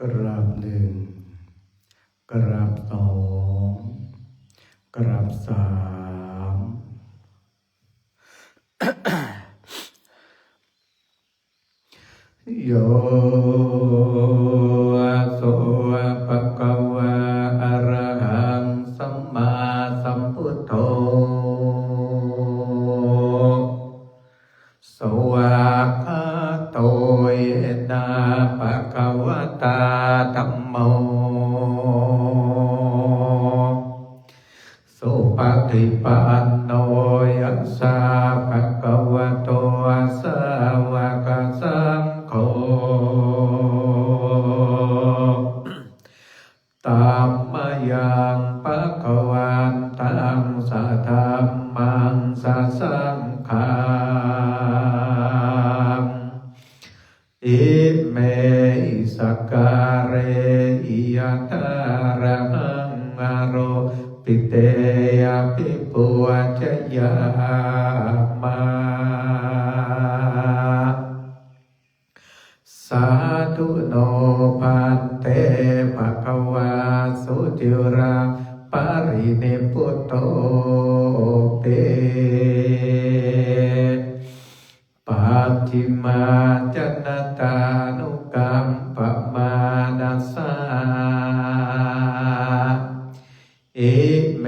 กราบหนึ่งกราบสองกราบสามโยโสภะคะวะอะระหังสัมมาสัมพุทโธสวากขาโตเยนะภะคะวะตาธัมโมสุปฏิปันโนยัสสะภะคะวะโตสาวกสังโฆธัมมังยังภะคะวันตังสัทธัมมังสัสสังฆังอิเมหิสกการะอิยตาระหังอโรปิเตยปิปุวัจยามาสาธุโนภันเตภะคะวาสุติราปรินิพพุตโตเตปัจฉิมาจนตานุกัมปมานัสสาอิเม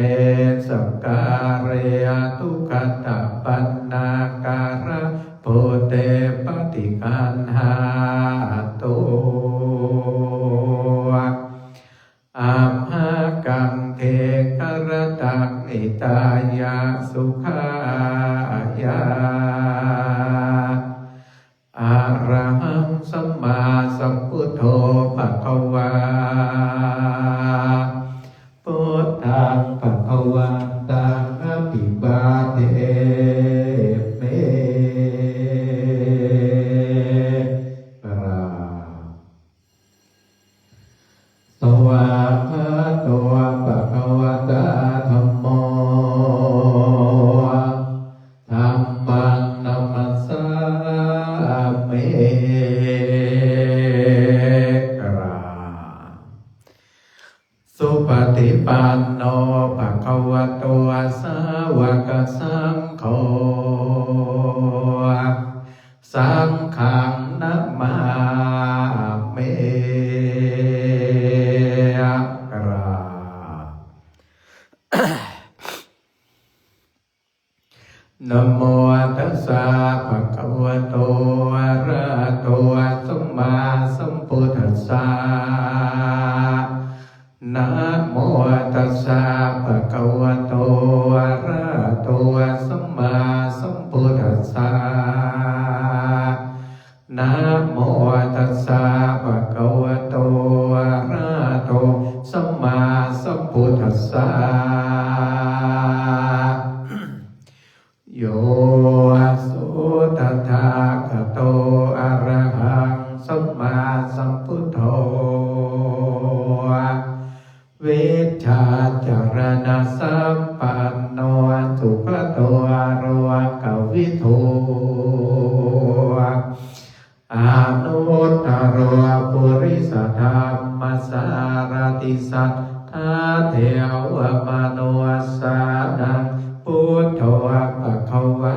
สการะทุกขตปันนาการะโพเตปฏิคันหาตุอัมหากังเทกรตังอิตายาสุขายาอะระหังสัมมาสัมพุทโธภะคะวาพุทธังภะคะวันตังอะภิวาเทเมกราสวากขาโตภะคะวะตาธัมโมธัมมังนัมมัสสามิกราสุปฏิปันโนภะคะวะโตสาวกสังโฆสังฆังนะมามิกรานะโมตัสสะภะคะวะโตอะระหะโตสัมมาสัมพุทธัสสะนะโมตัสสะภะคะวะโตอะระหะโตสัมมาสัมพุทธัสสะนะโมตัสสะภะคะวะโตอะระหะโตสัมมาสัมพุทธัสสะโยสุตถาคโตอะระหังสัมมาสัมพุทโธเวชชาจารณะสัมปันโนสุขโตอะโรกวิโทอานุตตโรปุริสธรรมสารติสัทธาเทวมโนสานังพุทโธภะคะวา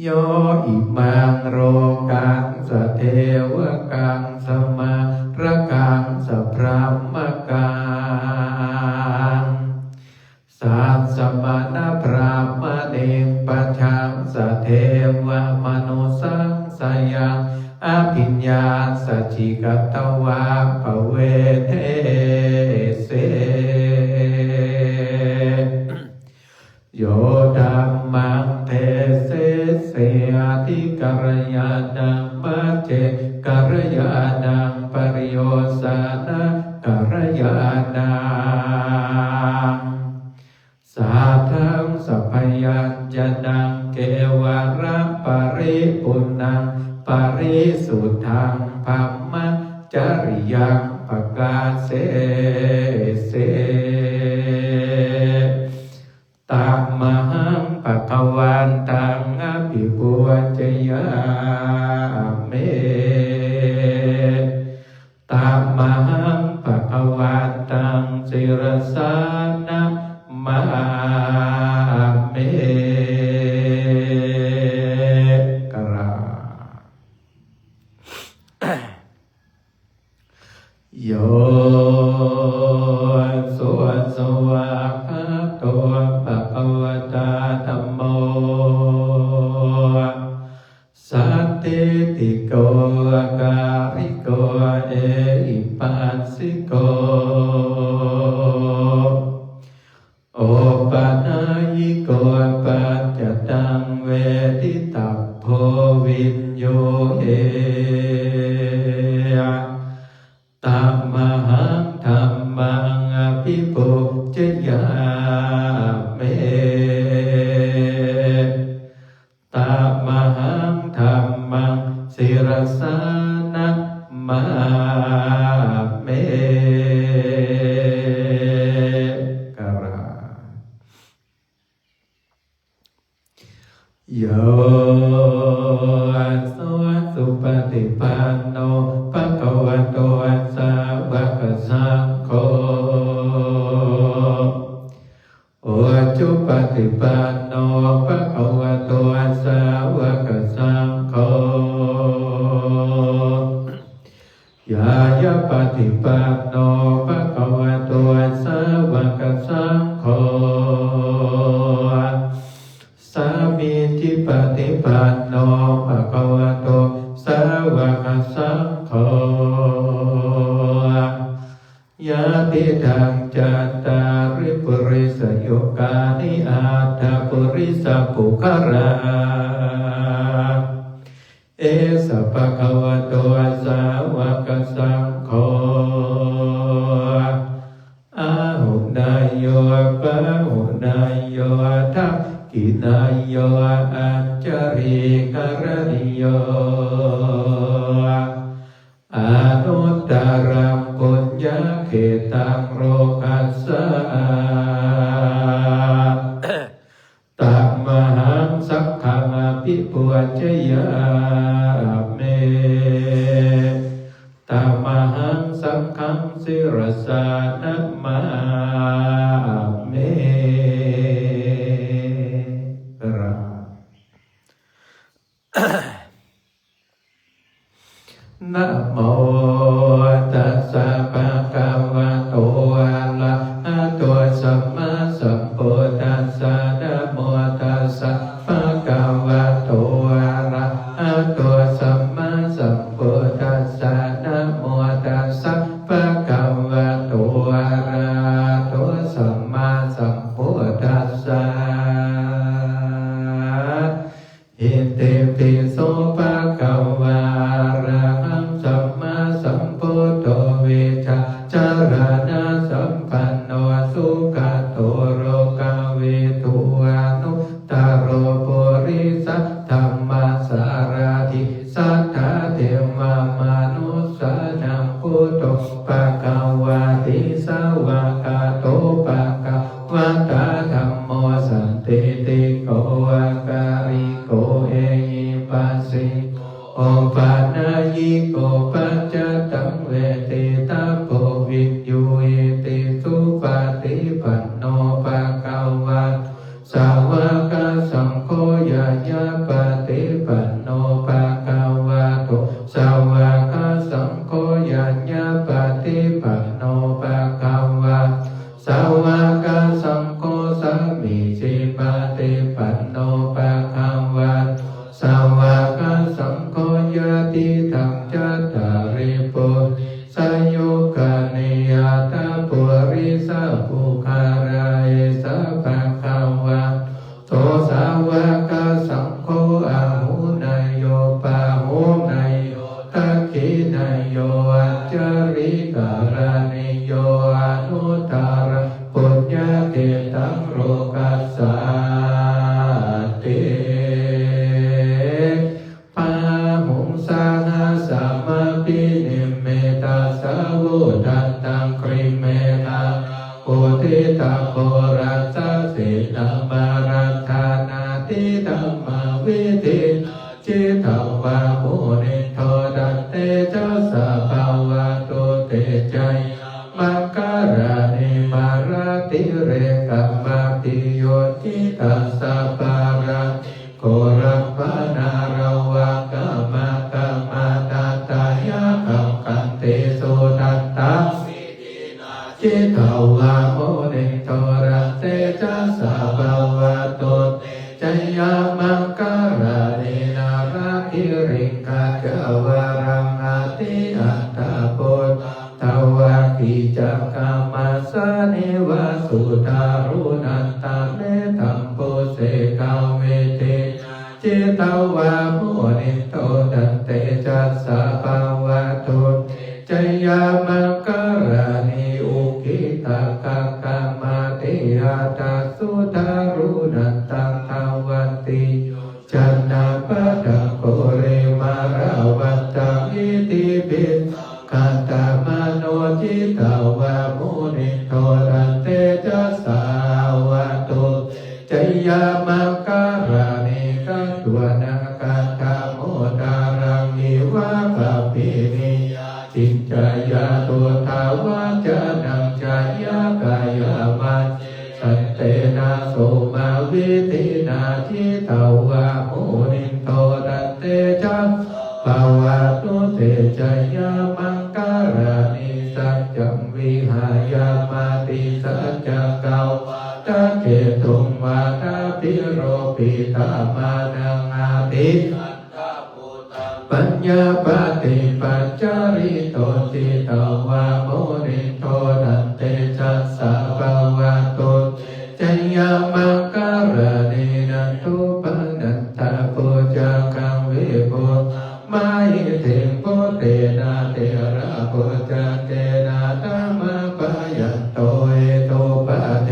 โยอิมังโรกังสเทวกังสมาระกังสพรหมกังสัสสมานะพรหมเนงปัจฉังสเทวมนุสังสยังอภิญญาสัจฉิกตวาปเวเทเสโยธัมมังเทเสเสอธิกัรยานังปัจเจกัรยานังปริโยสานะกัรยานังสัทธังสัพพยัญชนะเกวระปริปุณังปริสุทธังภัมมจริยังปกาเสเสตัมมังภะคะวันตังอะภิปุ จยาเมตัมมังภะคะวะตังศิรสานะมาเมกราโยสุสวะหะโตภะคะวะตาธัมโมสันติติโกอาการิโกเอหิปัสสิโกโอปัญญิโกปัจจตังเวทิตัพโพวินโยเอตัมมังธัมมังอภิปุจยาเมตัมมังธัมมังศิรสานะมาเมกราโยสุปฏิปันโนภะคะวะโตสาวกสังโฆโอจุปฏิปันโนภะคะวะโตสาวกสังโฆยายะปฏิปันโนภะคะวะโตสาวกสังโฆสามีจิปฏิปันโนภะคะวะโตสาวกสังโฆญาติทังจัตตาริปุริสโยกานิอาตาปุริสปุคาราเอสะภะคะวะโตสาวกสังโฆอาหุนายโยปะหุนายโยทักขินายโยอัจจริกรณิโยอนุตตรังปุญญเขตังโลกัสสะตัมมังสักขังอภิปุจยาเมตัมมังสักขังศิรสานะมาเมกรานะโมตัสสะภะคะวะโตอะระหะโตสัมมาสัมพุทธัสสะนะโมตัสสะภะคะวะโตอะระหะโตสัมมาสัมพุทธัสสะนะโมตัสสะภะคะวะโตอะระหะโตสัมมาสัมพุทธัสสะอิติปิโสภะคะวะอะระหังสัมมาสัมพุทโธวิชาจารณะสัมปันโนสุขโตโรกาวิทุอนุตตโรปุริสัทธัมมาสารถิสัทธาเทวมนุสสานังพุทโธภะคะวะติสาวกโตภะคะวะตาธัมโมสันติติโกอาการิโกเอหิปัสสิโอปัญญิโกปัจจตังเวทิตาโพวินยูอิติสุปฏิปันโนภะคะวะสาวกสังโฆยายาปฏิปันโนภะคะวะโตสาวกสังโฆยายาปฏิปันโนภะคะวะสาวกสังโฆสัมมิจิปฏิปันโนภะคะวะสาวกสังโฆยติธังจัตตาริปุสโยกานิยตาปุริสปุคาราเอสะภะคะวะโตสาวกสังโฆอาหุนายโยปะหุนายโยทักขินายโยอัจจริกรณิโยอนุตตรปุญญเกตังโลกัสสะติปาหุงสานาสัมมาปินิเมตาสาวุทันตังคริเมนาปุถิตาโพรัสสะเสนามารัฏฐานาติธัมมาวิธิ จิตตวามุนิโทดันเตจะสะภาวะโตเตจัยมังการานิมาราติเรกัมมาติโยจิตัสสะปาระโกรัมปนาราวังกัมมากัมมาตัตตายะกัมกันเตสุตัตตาจิตตวามุนิโทรันเตจะสะภาวะโตจยามังการานินาราคิริกาจาวารังอาติอัตตาปุตตวะกิจักกามัสสะเนวะสุตารุนันตาเมตัมโปเสกาเวเตจิตตวามุนิโตตันเตจัสสะภาวะโตจยามังการานิอุกิตากะกะมาติอาตาสุตารุนันตังทาวันติจันนาปะตะโกเรมาราวันตังอิติปิคันตามโนจิตตวามุนิโตตันเตจัสสะวะโตจยามังการานิกัตวนาคันธาโมตารังอิวะปะปินิจิตจายาตัวทาวาจานังจายากายามัจสันเตนะโสมาวิตินาทิตาวามุนิโตตันเตจัสภาวะโตเตจยามังการานิสัจจังวิหายามาติสัจจเกาวตะเกตุงวาตาปิโรปิตามานังอาติปัญญาปฏิปัจจาริโตจิตตวามุนิโตตันเตจัสสะภาวะโตจยามังการานินันตุปนันตาปุจจกังวิปุมาหิถิงปุเตนะเตระปุจจเตนะธัมมะปะยันโตเอโตปะเท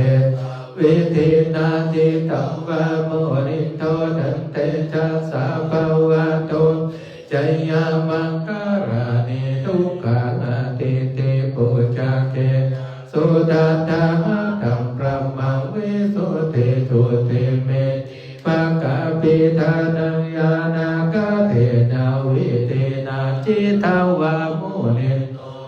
วิธินาจิตตวามุนิโตตันเตจัสสะภาวะโตจยามังการานิทุกขานาติติปุจจเกสุตัตถะธัมประมังวิสุทธิสุติเมปะกะปิทานังยานากะเทนะวิเตนะจิตตวามุนิ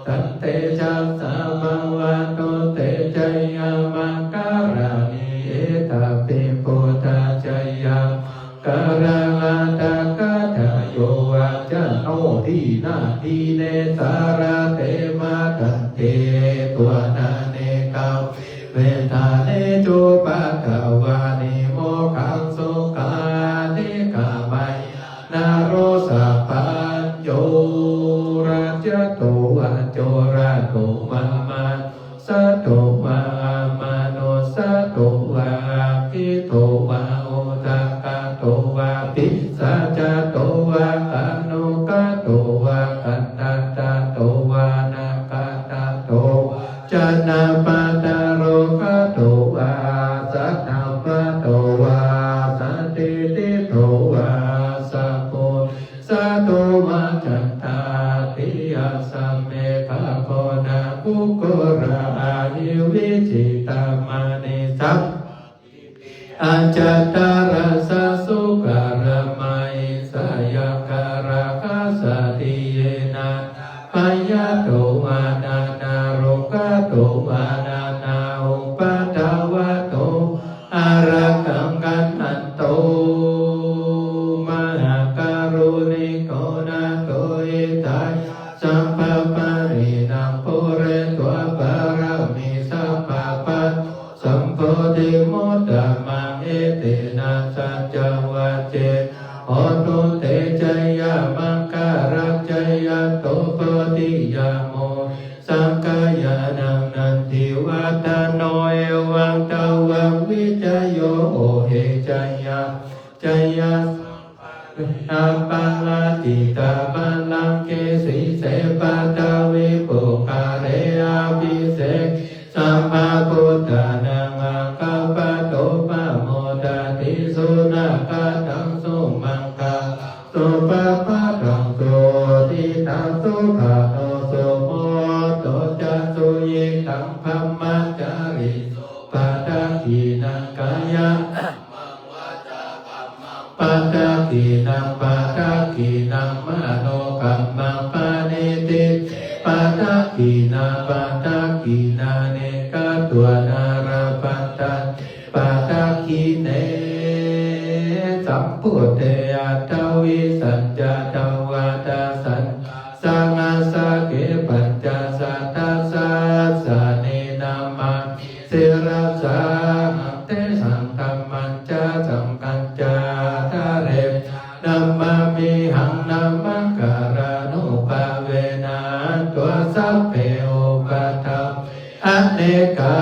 ตันเตจัสสะภาวะโตเตจยามังการานิเอตปิปุตตะจยาการังอัตตะกะทะโยวะจันโนทีนาทีเนสาระเตมาตันเตตัวนาเนกาเวทาเนจุปะกวานิโมขังสุขานิกามัยนาโรสัพพัญโยราชโตวะโจระโตมามาสะโตวะมาโนสะโตวะกิโตวะโอตากะโตวะปิสัจจโตวะอนุกะโตวะกันตัตตะโตวะนาคาตะโตจันนาปะตะโรกะโตวะสัทธะปะโตวะสันติติโตวะสัพพุสัตโตวะจัตตาติยะสัมเมฆะโคนะภุโกระอานิวิจิตามานิสัพอาจตตารสสุการะมัยสยการะคัสสติเยนะพยาโตวานานาโรกะโตวานานาอุปาทวะโตอารักขังกันหันโตมหาการุณิโกนะโตอิทัยสัมภปะรินังปุเรตัวปารามิสัพพะปัสสัมโพธิมุตตะมังเอเตนะสัจจวัจเจโหตุเตจยามังการัจจยโตโพธิยาโมสังฆายานังนันทิวัตโนเอวังตวังวิจโยโอเหจยาจยาอาปัลลติตาปัลลังเกสีเสปะตาวิปุคาเรอาภิเสกสัมมาพุทธานังอาคาปะโตปะโมทาติสุนาคาตังสุมังคาสุปะปะตังสุติตังสุขะโนสุโมโตจัสสุยิตังพัมมัจจาริปะตะกีนังกายะปัตตะกีนังปะ ทักขินามาโนกัมมังปานิติปัตตักขินาปัตตักขินาเนกตัวนาราปัตตัปัตตักขิเนสัมพุทเทอัตถวิสัญจตวาตาสันสังอาสะเกปัญจสัตตสัสสะเนนามาสิรัสสะหังเตสังธัมมัญจสังกัญจาทะเรนัมมามิหังนัมมังการานุภาเวนะตัวสัพเพโอปัฏฐัมอเนกา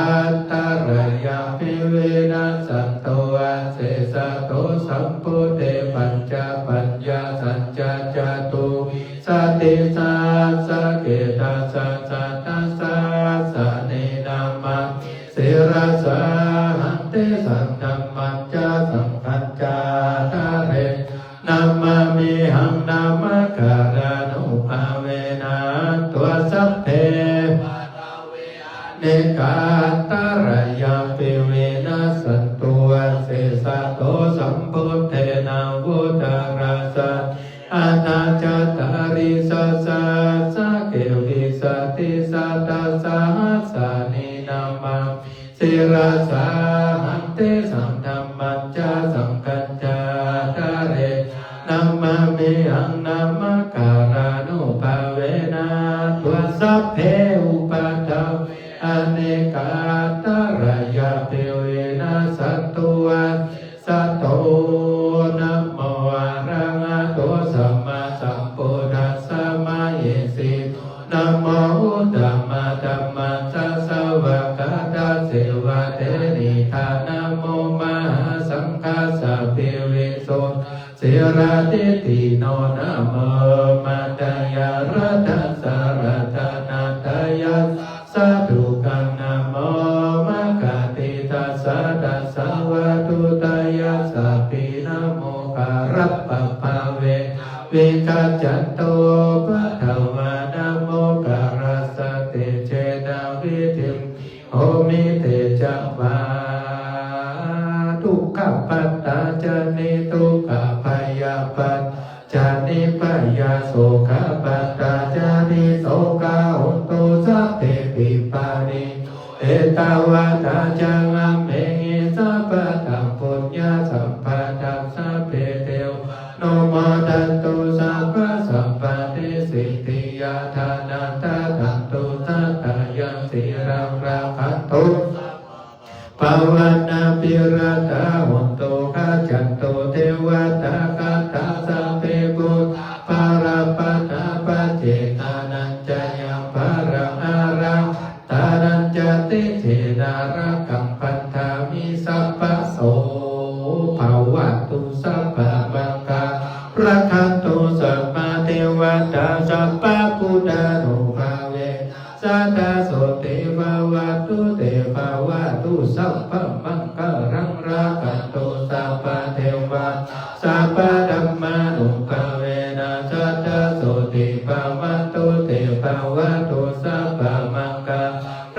ตระยะภิเวนะสัตโตอาเสสะโตสัมพุทเทปัญจปัญญาสัจจจตุสติสัสสะเกตัสสะสัตตัสสะสะเนนามาสิรัสสะหันเตสังธัมมัญจสังฆัญจาทะเรนัมมามิหังนัมมะการานุภาเวนะตัวสัพเพเนกาตระยะปิเวนะสันตุเสสะโตสัมพุทเทนะวุตราสัสอาณาจตาริสัสสะสะเกวิสัตติสัตตสัสสะนินามาสิรัสสะหันเตสังธัมมัญจสังกัญจาทะเรนัมมามิหังนัมมะการานุภาเวนะตัวสัพเพอุปัฏฐัมอเนกาตระยะเทเวนะสัตตุสัตโตนะโมอะระหะโตสัมมาสัมพุทธัสสะมะเยสินะโมธัมมะธัมมัสสะสวะกาตาเสวะเตนิธานะโมมหาสังฆัสสะเภวิโสสิระติติโนนะโมมัตตยารัตถสารัตนาตยัสสะทุกังนะโมมะกะติตัสสะตัสสะวะตุตยัสสะปินะโมการัปปะภะเววิกัจจันโตปะทวานะโมการัสสะเตเจนะวิธิมโหมิเตจังวาทุกขปัตตาจานิทุกขพยาปัตจานิพยาโสขปัตตาจานิโสกาหุนตุสัพเพปิปานิเอตาวาตาจังอัมเมหิสัพพะตังปุญญาสัมปะตังสัพเพเทวโนโมตันตุสัพพะสัมปะเทสิทธิยาทานันตตันตุสัตตายังสิรังราคันตุภาวนาปิรตาหุนตุขาจันตุเทวตาคัตตาสัพเพปุตปาราปัตตาปัจเจกานัญจยังภารังอารังตานัญจติเทนารักขังปันธามิสัพพะโสภาวะตุสัพพะมังคารักขันตุสัพพะเทวตาสัพพะพุทธานุภาเวสัตตาโสเทภาวะตุเทภาวะตุสัพพะมังคารังรักขันตุสัพพะเทวะสัพพะธัมมานุภาเวนะสัตตาโสเทภาวะตุเทภาวะตุสัพพะมังคา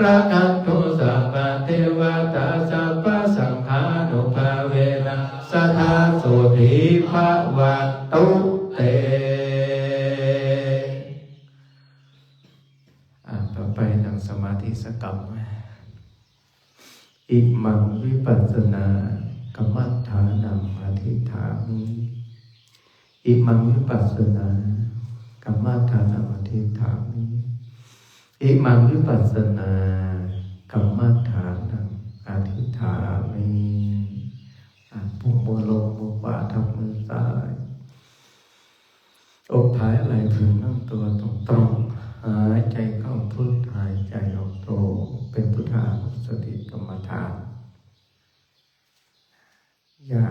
รักขันตุสัพพะเทวตาสัพพะสังฆานุภาเวนะสัทธาโสทิภาวะตุเตต่อไปนั่งสมาธิสักกรรมอิมังวิปัสสนากรรมฐานังอธิฐามิอิมังวิปัสสนากรรมฐานังอธิฐามิอิมังวิปัสสนากรรมฐานังอธิฐามิปุ่มมือลงมือขวาทับมือซ้ายอกท้ายไหล่ถึงนั่งตัวตรงๆหายใจเข้าพุทหายใจออกโทเป็นพุทธานุสติกรรมฐานอย่า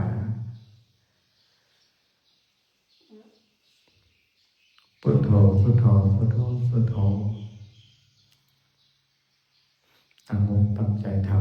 พุทโธพุทโธพุทโธพุทโธตั้งอกตั้งใจทำ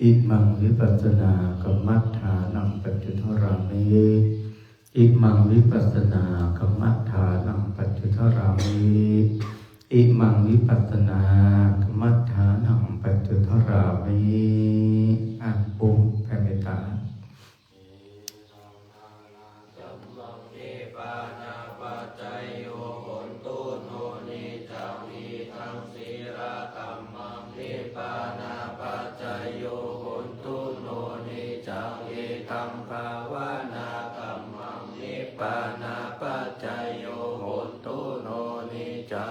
อิมังวิปัสสนากรรมัฏฐานังปัจจุทรามิอิมังวิปัสสนากรรมัฏฐานังปัจจุทรามิอิมังวิปัสสนากรรมัฏฐานังปัจจุทรามิอ่านปุ้มแผ่เมตตาปานาปัจจายโยโหตุโนนิจั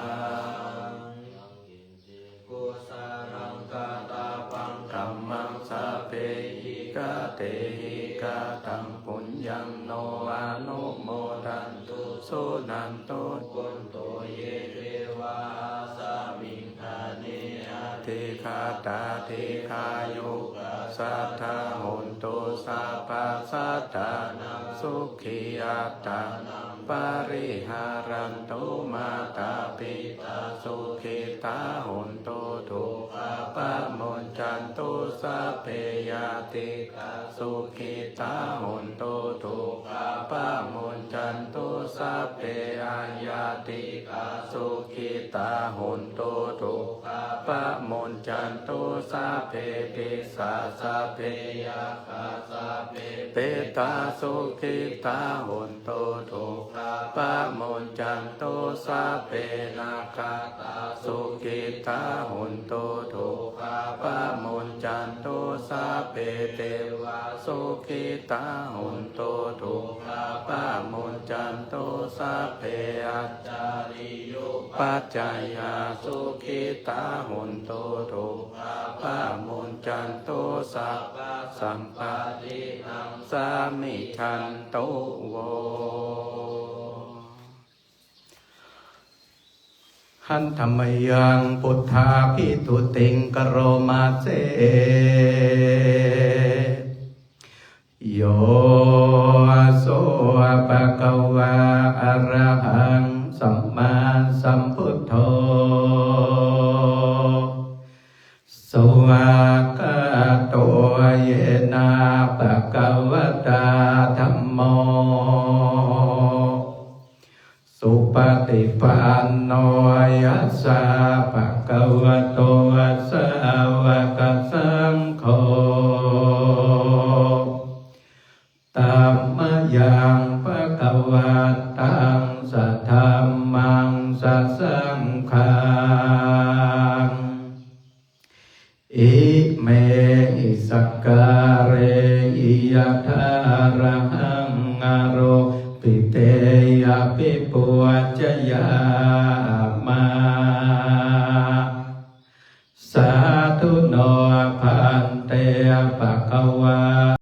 งกุสารังกาตาปังธัมมังสะเพหิกะเตหิกะตังปุญญังโนอานุโมทันตุสุนันตุกุณโตเยเรวะสามิงคาเนอาเทคาตาเทคายุสัทธาโหนตุสัพพสัตตานังสุขีอัตตานังปาริหารันตุมาตาปิตาสุขิตาโหนตุทุกขปะโมนจันตุสัพเพยติกาสุขิตาโหนตุทุกขปะโมนจันตุสัพเพยติกาสุขิตาโหนตุทุกขปะโมนจันตุสัพเพปิสัสสะเพยาคาสัพเพเปตาสุขิตาโหนตุทุกขปะโมนจันตุสัพเพนาคาตาสุขิตาโหนตุทุกขปะโมนจันตุสัพเพเทวาสุขิตาโหนตุทุกขปะโมนจันตุสัพเพอัจจาริยุปัจจายาสุขิตาโหนตุทุกขปะโมนจันตุสัพพสัมปตินังสามิชันตุโวหันธรรมยังพุทธาภิทุติงกโรมาเสโยโสภะคะวะอะระหังสัมมาสัมพุทโธสวากาโตเยนะภะคะวะตาธัมโมสุปฏิปันโนยัสสะภะคะวะโตสาวกสังโฆธัมมยังภะคะวันตังสัทธัมมังสัสสังฆังอิเมหิสักการเรอิยะทาระหังอโรปิเตยะปิปุวัจจยามา